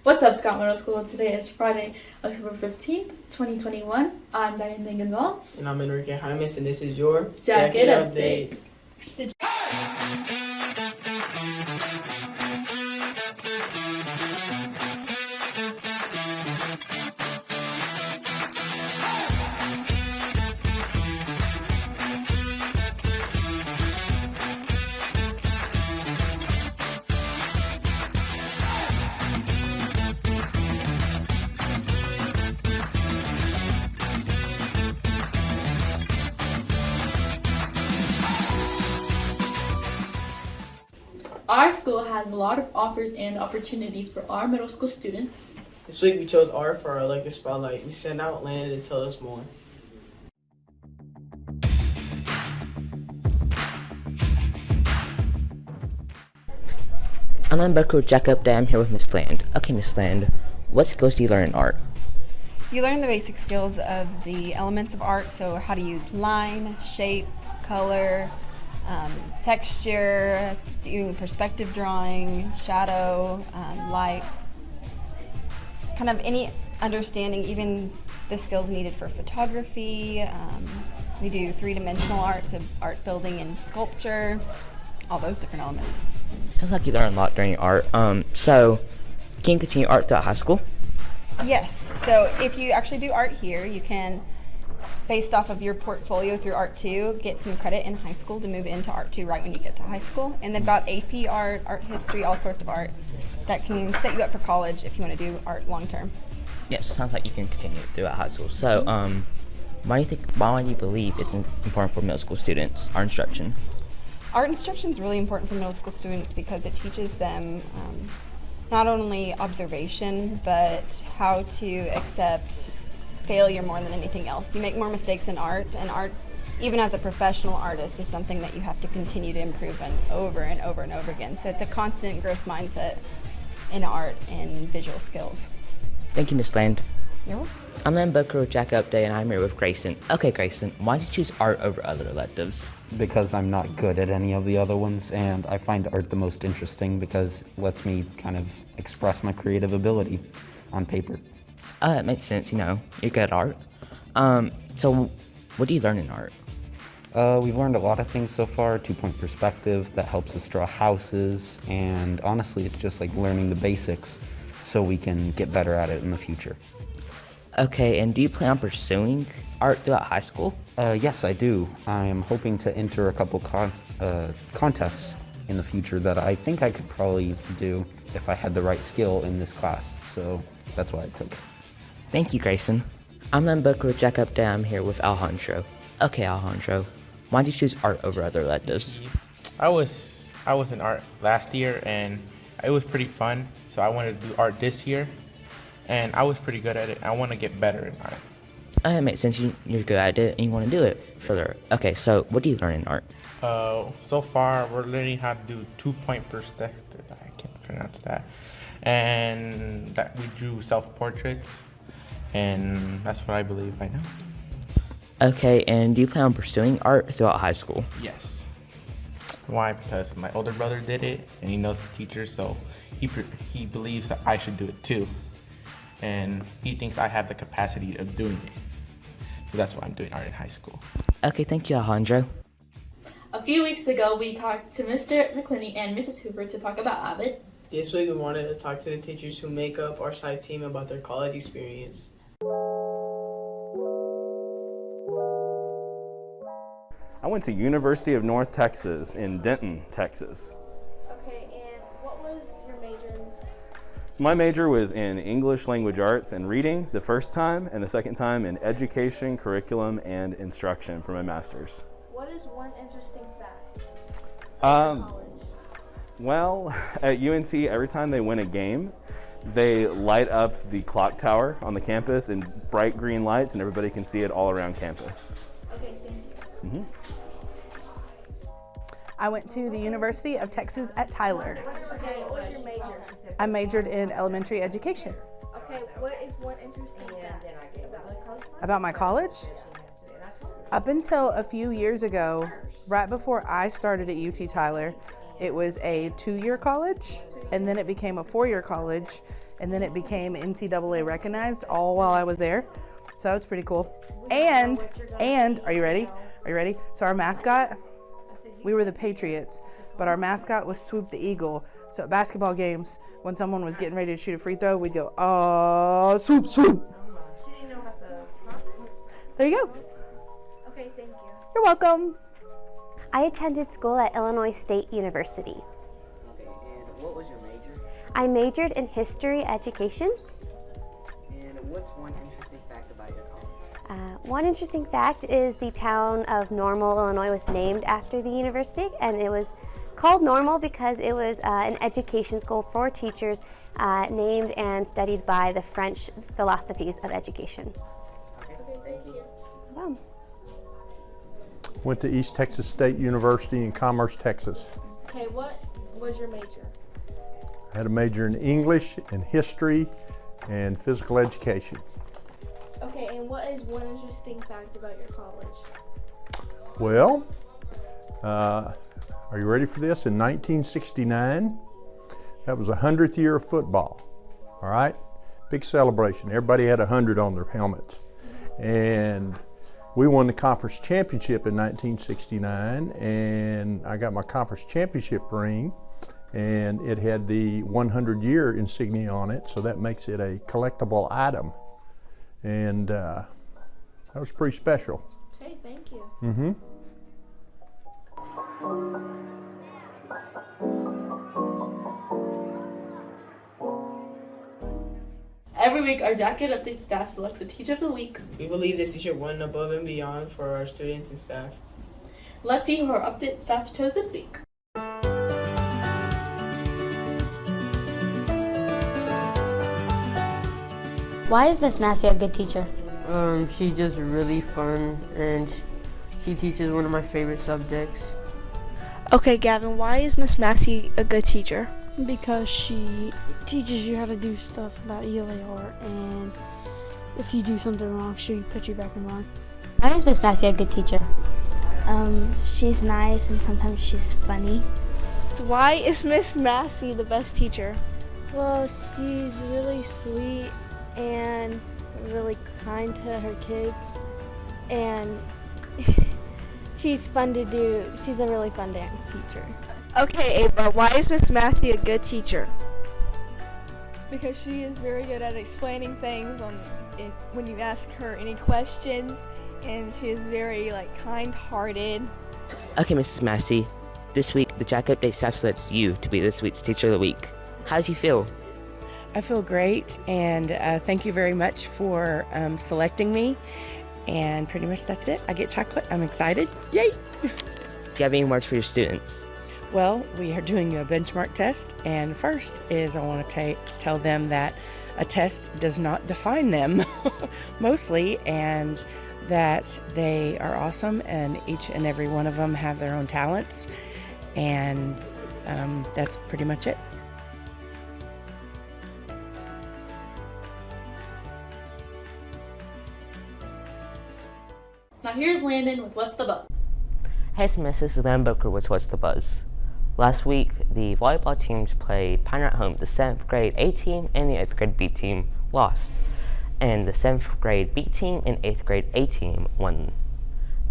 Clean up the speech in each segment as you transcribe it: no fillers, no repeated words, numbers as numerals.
What's up, Scott Middle School? Today is Friday, October 15th, 2021. I'm Diane Gonzalez. And I'm Enrique Jaimes, and this is your Jacket Update. Our school has a lot of offers and opportunities for our middle school students. This week we chose art for our elective spotlight. We sent out Landon to tell us more. I'm on Buckle Jack Update. I'm here with Miss Land. Okay, Miss Land, what skills do you learn in art? You learn the basic skills of the elements of art, so how to use line, shape, color, texture, doing perspective drawing, shadow, light, kind of any understanding, even the skills needed for photography. We do three-dimensional art, so art building and sculpture, all those different elements. Sounds like you learn a lot during art. So can you continue art throughout high school? Yes, so if you actually do art here, you can, based off of your portfolio through Art 2, get some credit in high school to move into Art 2 right when you get to high school. And they've got AP art, art history, all sorts of art that can set you up for college if you want to do art long term. Yes, it sounds like you can continue throughout high school. So why do you believe it's important for middle school students, art instruction? Art instruction is really important for middle school students because it teaches them not only observation, but how to accept failure more than anything else. You make more mistakes in art, and art, even as a professional artist, is something that you have to continue to improve on over and over and over again. So it's a constant growth mindset in art and visual skills. Thank you, Miss Land. You're welcome. I'm Len Booker, Jack Update, and I'm here with Grayson. Okay, Grayson, why did you choose art over other electives? Because I'm not good at any of the other ones, and I find art the most interesting because it lets me kind of express my creative ability on paper. That makes sense, you're good at art. So what do you learn in art? We've learned a lot of things so far, two-point perspective that helps us draw houses, and honestly, it's just like learning the basics so we can get better at it in the future. Okay, and do you plan on pursuing art throughout high school? Yes, I do. I am hoping to enter a couple contests in the future that I think I could probably do if I had the right skill in this class, so that's why I took it. Thank you, Grayson. I'm Len Booker with Jack Update. I'm here with Alejandro. Okay, Alejandro, why did you choose art over other electives? I was in art last year and it was pretty fun, so I wanted to do art this year, and I was pretty good at it. I want to get better in art. That makes sense. You're good at it and you want to do it further. Okay, so what do you learn in art? So far, we're learning how to do two-point perspective. I can't pronounce that. And that we drew self-portraits, and that's what I believe I know. Okay, and do you plan on pursuing art throughout high school? Yes. Why? Because my older brother did it, and he knows the teacher, so he believes that I should do it too. And he thinks I have the capacity of doing it. So that's why I'm doing art in high school. Okay, thank you, Alejandro. A few weeks ago, we talked to Mr. McClinney and Mrs. Hoover to talk about Abbott. This week we wanted to talk to the teachers who make up our side team about their college experience. I went to University of North Texas in Denton, Texas. Okay, and what was your major? So my major was in English language arts and reading the first time, and the second time in education, curriculum, and instruction for my master's. What is one interesting fact? Well, at UNT, every time they win a game, they light up the clock tower on the campus in bright green lights, and everybody can see it all around campus. Okay, thank you. Mm-hmm. I went to the University of Texas at Tyler. Okay, what was your major? I majored in elementary education. Okay, what is one interesting fact About my college? Up until a few years ago, right before I started at UT Tyler, it was a 2-year college, and then it became a 4-year college, and then it became NCAA recognized all while I was there. So that was pretty cool. And are you ready? Are you ready? So our mascot, we were the Patriots, but our mascot was Swoop the Eagle. So at basketball games, when someone was getting ready to shoot a free throw, we'd go, oh, swoop, swoop. There you go. Okay, thank you. You're welcome. I attended school at Illinois State University. Okay, and what was your major? I majored in history education. And what's one interesting fact about your college? One interesting fact is the town of Normal, Illinois was named after the university, and it was called Normal because it was an education school for teachers named and studied by the French philosophies of education. Okay, thank you. Wow. Went to East Texas State University in Commerce, Texas. Okay, what was your major? I had a major in English and history and physical education. Okay, and what is one interesting fact about your college? Well, are you ready for this? In 1969, that was the 100th year of football. All right? Big celebration. Everybody had 100 on their helmets. And we won the conference championship in 1969, and I got my conference championship ring, and it had the 100-year insignia on it, so that makes it a collectible item. And that was pretty special. Okay, thank you. Mm-hmm. Every week, our Jacket Update staff selects a Teacher of the Week. We believe this teacher went above and beyond for our students and staff. Let's see who our Update staff chose this week. Why is Miss Massey a good teacher? She's just really fun, and she teaches one of my favorite subjects. Okay, Gavin, why is Miss Massey a good teacher? Because she teaches you how to do stuff about ELAR, and if you do something wrong, she'll put you back in line. Why is Miss Massey a good teacher? She's nice and sometimes she's funny. So why is Miss Massey the best teacher? Well, she's really sweet and really kind to her kids, and she's fun to do. She's a really fun dance teacher. Okay, Ava, why is Miss Massey a good teacher? Because she is very good at explaining things when you ask her any questions, and she is very kind-hearted. Okay, Mrs. Massey, this week the Jack Update staff selected you to be this week's Teacher of the Week. How does you feel? I feel great, and thank you very much for selecting me. And pretty much that's it. I get chocolate. I'm excited. Yay! Do you have any words for your students? Well, we are doing a benchmark test, and first is I want to tell them that a test does not define them mostly, and that they are awesome, and each and every one of them have their own talents, and that's pretty much it. Now here's Landon with What's the Buzz? Hey, Smith, this is Landon Booker with What's the Buzz? Last week, the volleyball teams played Pioneer at home. The 7th grade A team and the 8th grade B team lost. And the 7th grade B team and 8th grade A team won.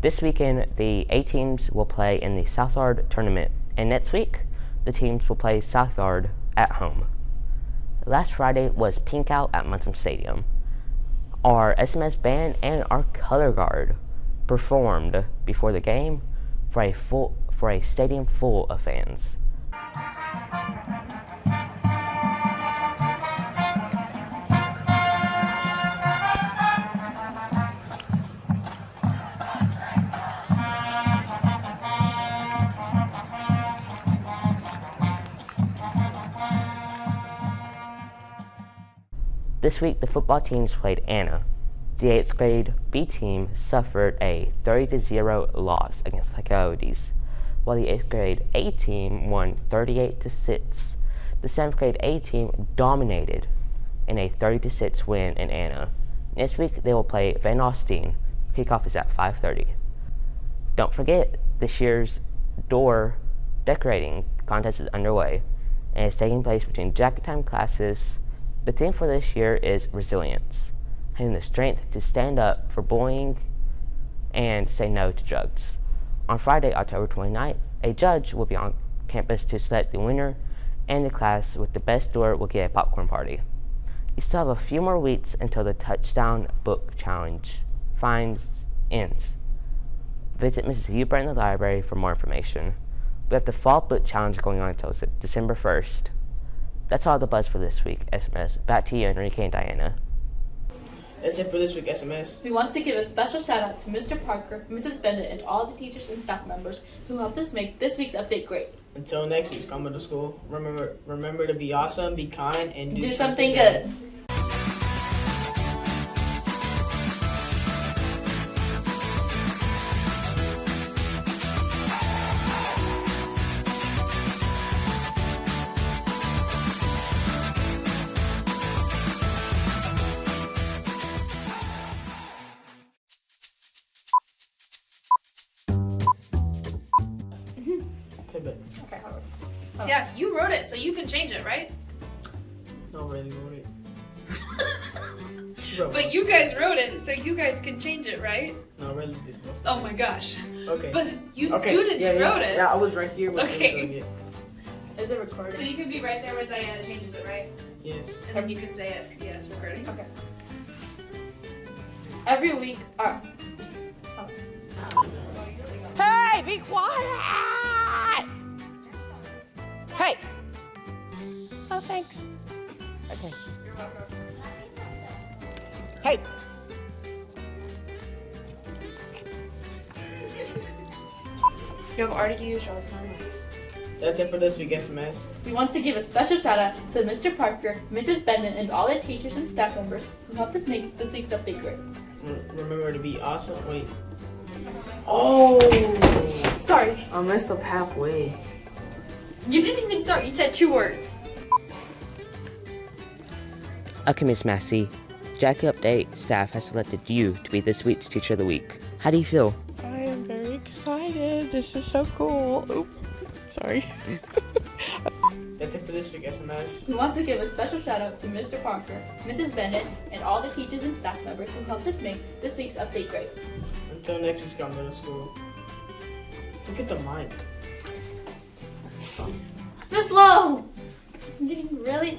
This weekend, the A teams will play in the Southard tournament. And next week, the teams will play Southard at home. Last Friday was Pink Out at Munson Stadium. Our SMS band and our color guard performed before the game for a stadium full of fans. This week, the football teams played Anna. The 8th grade B team suffered a 30-0 loss against the Coyotes, while the 8th grade A team won 38-6. The 7th grade A team dominated in a 30-6 win in Anna. Next week, they will play Van Alstyne. Kickoff is at 5:30. Don't forget, this year's door decorating contest is underway, and it's taking place between Jacket Time classes The theme for this year is resilience, having the strength to stand up for bullying and say no to drugs. On Friday, October 29th, a judge will be on campus to select the winner, and the class with the best score will get a popcorn party. You still have a few more weeks until the Touchdown Book Challenge ends. Visit Mrs. Huber in the library for more information. We have the Fall Book Challenge going on until December 1st. That's all the buzz for this week, SMS. Back to you, Enrique and Diana. That's it for this week, SMS. We want to give a special shout out to Mr. Parker, Mrs. Bennett, and all the teachers and staff members who helped us make this week's update great. Until next week's Coming to School, remember to be awesome, be kind, and do something good. Okay, hold on. Yeah, you wrote it, so you can change it, right? No, really wrote it. But you guys wrote it, so you guys can change it, right? No, really did. Oh my gosh. Okay. But you students wrote it. Yeah, I was right here with Okay. Is it recording? So you can be right there when Diana changes it, right? Yes. And then you can say it. Yeah, it's recording. Okay. Every week, Hey, be quiet! Hey! Oh, thanks. Okay. You're welcome. Hey! You have already used yours, not mine. That's it for this week, SMS. we want to give a special shout out to Mr. Parker, Mrs. Bennett, and all the teachers and staff members who helped us make this week's update great. Remember to be awesome. Wait. Oh! Sorry. I messed up halfway. You didn't even start. You said 2 words. Okay, Miss Massey. Jackie Update staff has selected you to be this week's Teacher of the Week. How do you feel? I am very excited. This is so cool. Oop. Sorry. That's it for this week, SMS. We want to give a special shout out to Mr. Parker, Mrs. Bennett, and all the teachers and staff members who helped us make this week's update great. Until next week's Coming to School. Look at the mic. Miss Lowe! I'm getting really